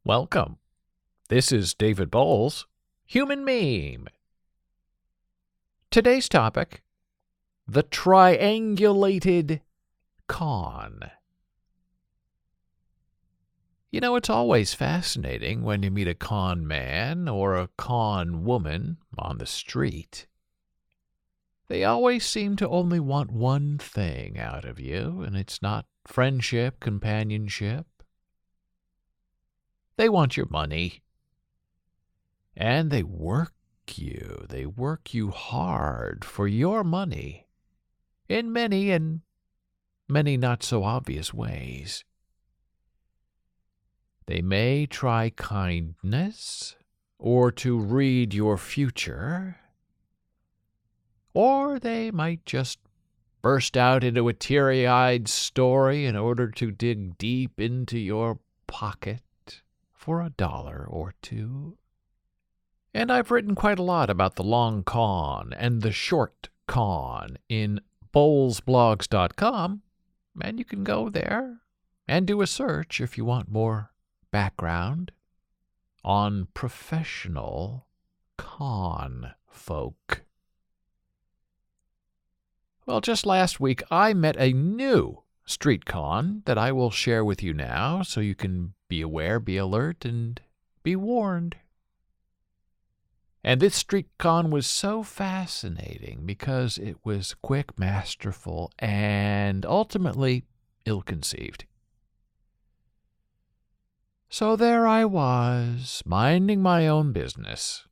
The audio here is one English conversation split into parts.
Welcome. This is David Bowles, Human Meme. Today's topic, the Triangulated Con. You know, it's always fascinating when you meet a con man or a con woman on the street. They always seem to only want one thing out of you, and it's not friendship, companionship. They want your money. And they work you. They work you hard for your money in many and many not so obvious ways. They may try kindness or to read your future, or they might just burst out into a teary-eyed story in order to dig deep into your pocket for $1 or $2. And I've written quite a lot about the long con and the short con in bowlesblogs.com, and you can go there and do a search if you want more background on professional con folk. Well, just last week I met a new street con that I will share with you now so you can be aware, be alert, and be warned. And this street con was so fascinating because it was quick, masterful, and ultimately ill-conceived. So there I was, minding my own business,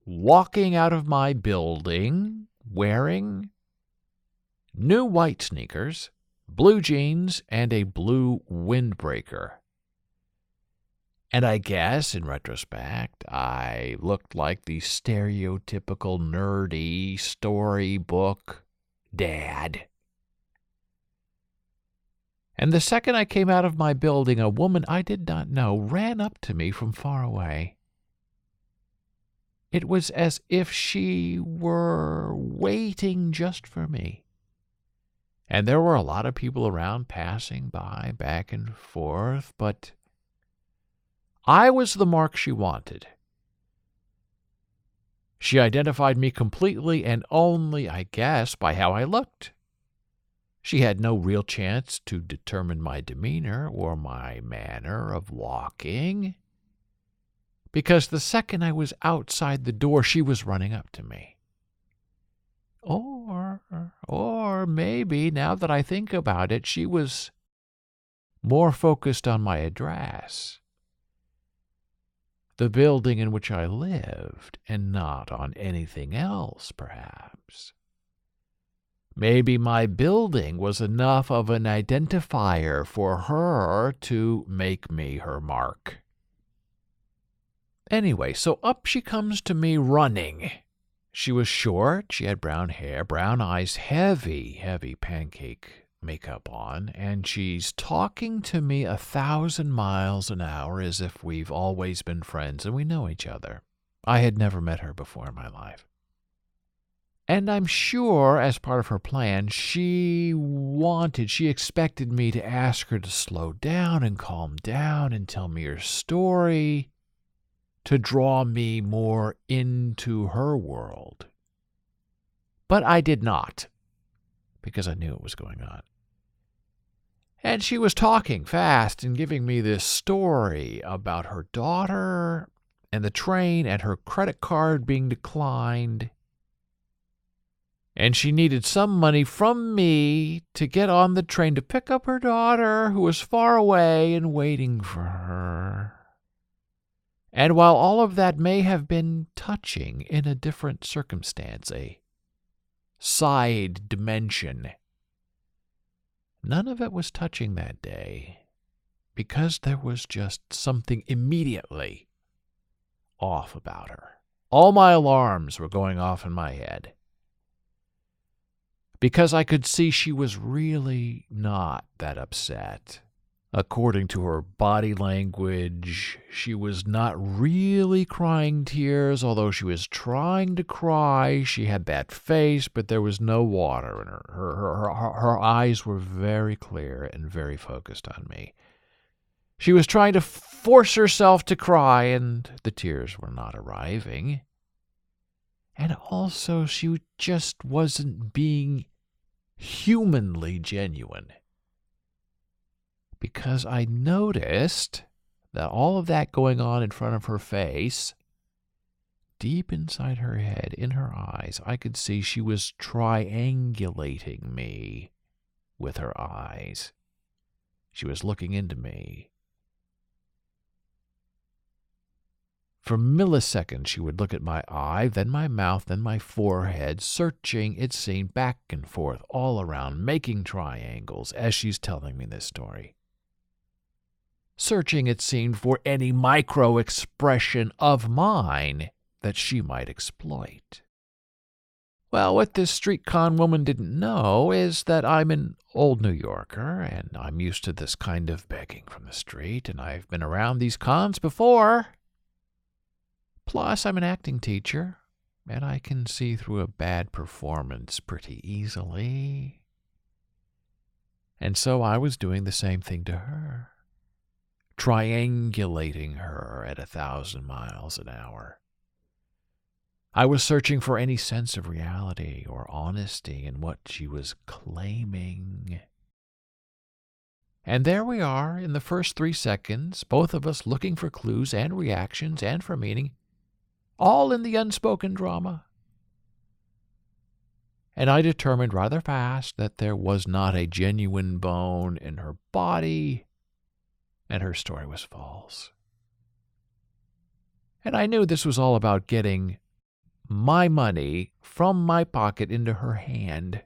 walking out of my building, wearing new white sneakers, blue jeans, and a blue windbreaker. And I guess, in retrospect, I looked like the stereotypical nerdy storybook dad. And the second I came out of my building, a woman I did not know ran up to me from far away. It was as if she were waiting just for me. And there were a lot of people around passing by, back and forth, but I was the mark she wanted. She identified me completely and only, I guess, by how I looked. She had no real chance to determine my demeanor or my manner of walking, because the second I was outside the door, she was running up to me. Or maybe, now that I think about it, she was more focused on my address, the building in which I lived, and not on anything else, perhaps. Maybe my building was enough of an identifier for her to make me her mark. Anyway, so up she comes to me running. She was short, she had brown hair, brown eyes, heavy pancake makeup on, and she's talking to me 1,000 miles an hour as if we've always been friends and we know each other. I had never met her before in my life. And I'm sure, as part of her plan, she expected me to ask her to slow down and calm down and tell me her story, to draw me more into her world. But I did not, because I knew what was going on. And she was talking fast and giving me this story about her daughter and the train and her credit card being declined. And she needed some money from me to get on the train to pick up her daughter, who was far away and waiting for her. And while all of that may have been touching in a different circumstance, a side dimension, none of it was touching that day, because there was just something immediately off about her. All my alarms were going off in my head, because I could see she was really not that upset. According to her body language, she was not really crying tears, although she was trying to cry. She had that face, but there was no water in her. Her eyes were very clear and very focused on me. She was trying to force herself to cry, and the tears were not arriving. And also, she just wasn't being humanly genuine. Because I noticed that all of that going on in front of her face, deep inside her head, in her eyes, I could see she was triangulating me with her eyes. She was looking into me. For milliseconds, she would look at my eye, then my mouth, then my forehead, searching, it seemed, back and forth, all around, making triangles as she's telling me this story. Searching, it seemed, for any micro-expression of mine that she might exploit. Well, what this street con woman didn't know is that I'm an old New Yorker, and I'm used to this kind of begging from the street, and I've been around these cons before. Plus, I'm an acting teacher, and I can see through a bad performance pretty easily. And so I was doing the same thing to her, triangulating her at 1,000 miles an hour. I was searching for any sense of reality or honesty in what she was claiming. And there we are, in the first 3 seconds, both of us looking for clues and reactions and for meaning, all in the unspoken drama. And I determined rather fast that there was not a genuine bone in her body, and her story was false. And I knew this was all about getting my money from my pocket into her hand.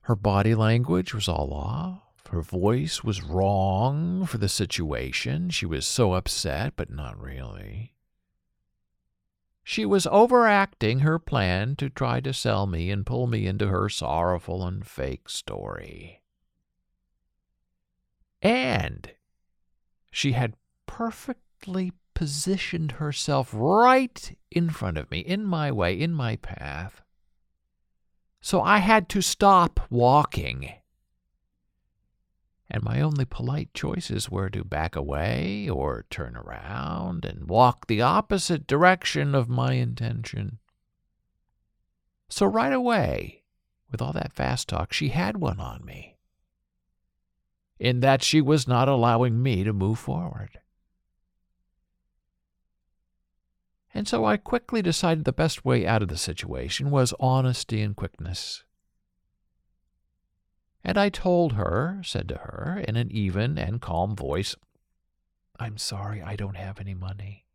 Her body language was all off. Her voice was wrong for the situation. She was so upset, but not really. She was overacting her plan to try to sell me and pull me into her sorrowful and fake story. And she had perfectly positioned herself right in front of me, in my way, in my path. So I had to stop walking. And my only polite choices were to back away or turn around and walk the opposite direction of my intention. So right away, with all that fast talk, she had one on me, in that she was not allowing me to move forward. And so I quickly decided the best way out of the situation was honesty and quickness. And I said to her, in an even and calm voice, "I'm sorry, I don't have any money."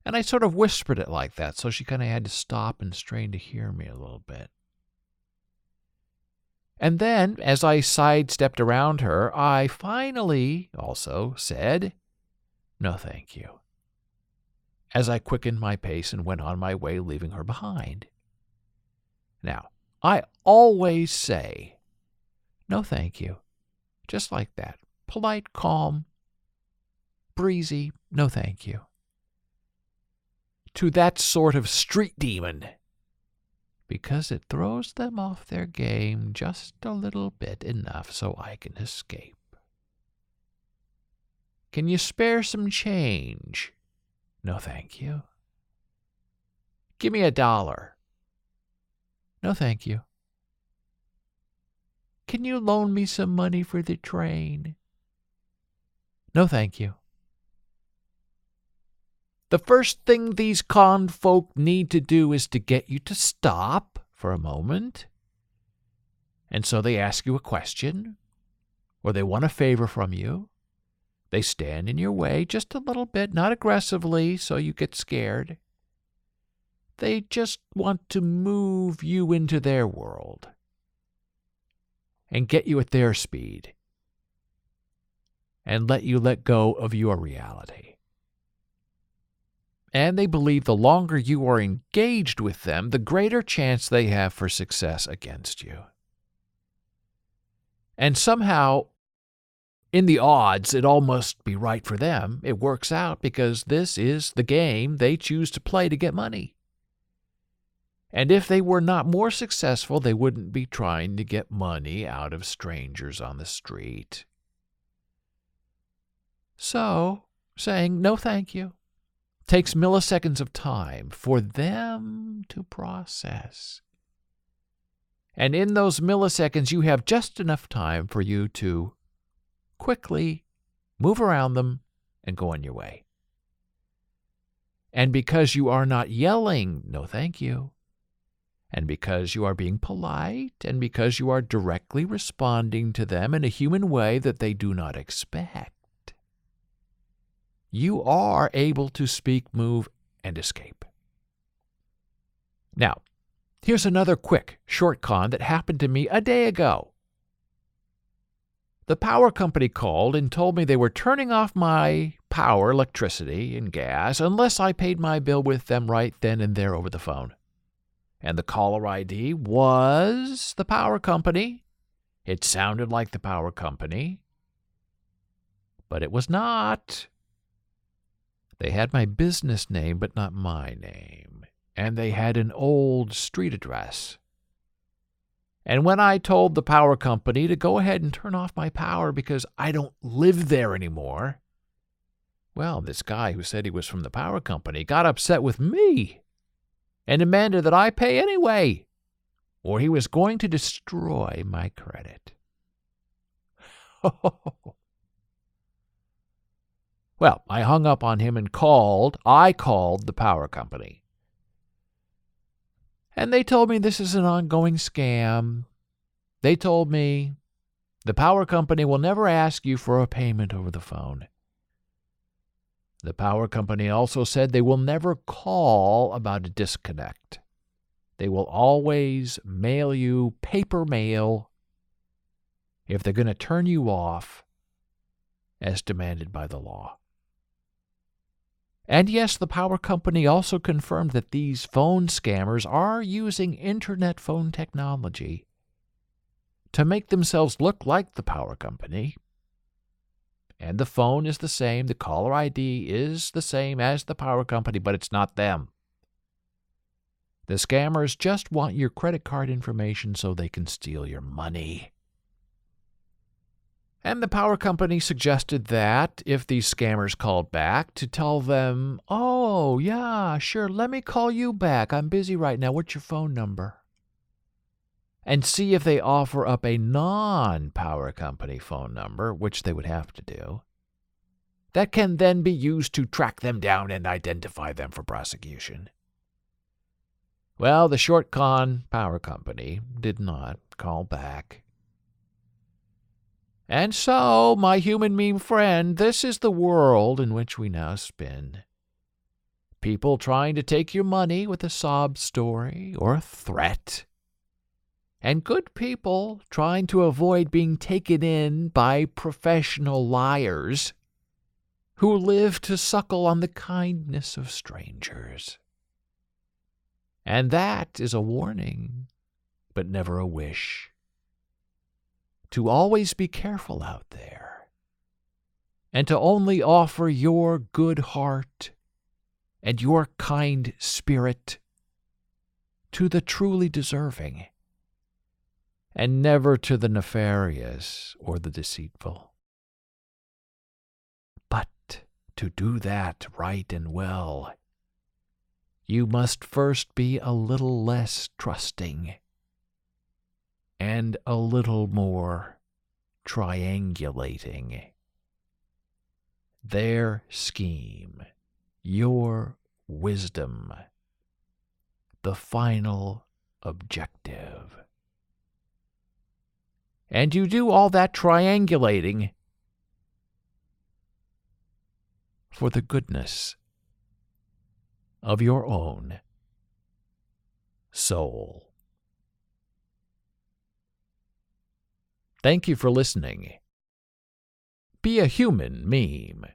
And I sort of whispered it like that, so she kind of had to stop and strain to hear me a little bit. And then, as I sidestepped around her, I finally also said, "No, thank you," as I quickened my pace and went on my way, leaving her behind. Now, I always say, "No, thank you," just like that. Polite, calm, breezy, "No, thank you," to that sort of street demon, because it throws them off their game just a little bit, enough so I can escape. "Can you spare some change?" "No, thank you." "Give me $1. "No, thank you." "Can you loan me some money for the train?" "No, thank you." The first thing these con folk need to do is to get you to stop for a moment. And so they ask you a question, or they want a favor from you. They stand in your way just a little bit, not aggressively, so you get scared. They just want to move you into their world and get you at their speed and let you let go of your reality. And they believe the longer you are engaged with them, the greater chance they have for success against you. And somehow, in the odds, it all must be right for them. It works out because this is the game they choose to play to get money. And if they were not more successful, they wouldn't be trying to get money out of strangers on the street. So, saying no thank you takes milliseconds of time for them to process. And in those milliseconds, you have just enough time for you to quickly move around them and go on your way. And because you are not yelling, no thank you, and because you are being polite, and because you are directly responding to them in a human way that they do not expect, you are able to speak, move, and escape. Now, here's another quick, short con that happened to me a day ago. The power company called and told me they were turning off my power, electricity, and gas unless I paid my bill with them right then and there over the phone. And the caller ID was the power company. It sounded like the power company, but it was not. They had my business name, but not my name. And they had an old street address. And when I told the power company to go ahead and turn off my power because I don't live there anymore, well, this guy who said he was from the power company got upset with me and demanded that I pay anyway, or he was going to destroy my credit. Well, I hung up on him and I called the power company. And they told me this is an ongoing scam. They told me the power company will never ask you for a payment over the phone. The power company also said they will never call about a disconnect. They will always mail you paper mail if they're going to turn you off as demanded by the law. And yes, the power company also confirmed that these phone scammers are using internet phone technology to make themselves look like the power company. And the phone is the same, the caller ID is the same as the power company, but it's not them. The scammers just want your credit card information so they can steal your money. And the power company suggested that if these scammers called back, to tell them, oh, yeah, sure, let me call you back. I'm busy right now. What's your phone number? And see if they offer up a non-power company phone number, which they would have to do, that can then be used to track them down and identify them for prosecution. Well, the short con power company did not call back. And so, my human meme friend, this is the world in which we now spin. People trying to take your money with a sob story or a threat. And good people trying to avoid being taken in by professional liars who live to suckle on the kindness of strangers. And that is a warning, but never a wish. To always be careful out there, and to only offer your good heart and your kind spirit to the truly deserving, and never to the nefarious or the deceitful. But to do that right and well, you must first be a little less trusting and a little more triangulating. Their scheme, your wisdom, the final objective. And you do all that triangulating for the goodness of your own soul. Thank you for listening. Be a human meme.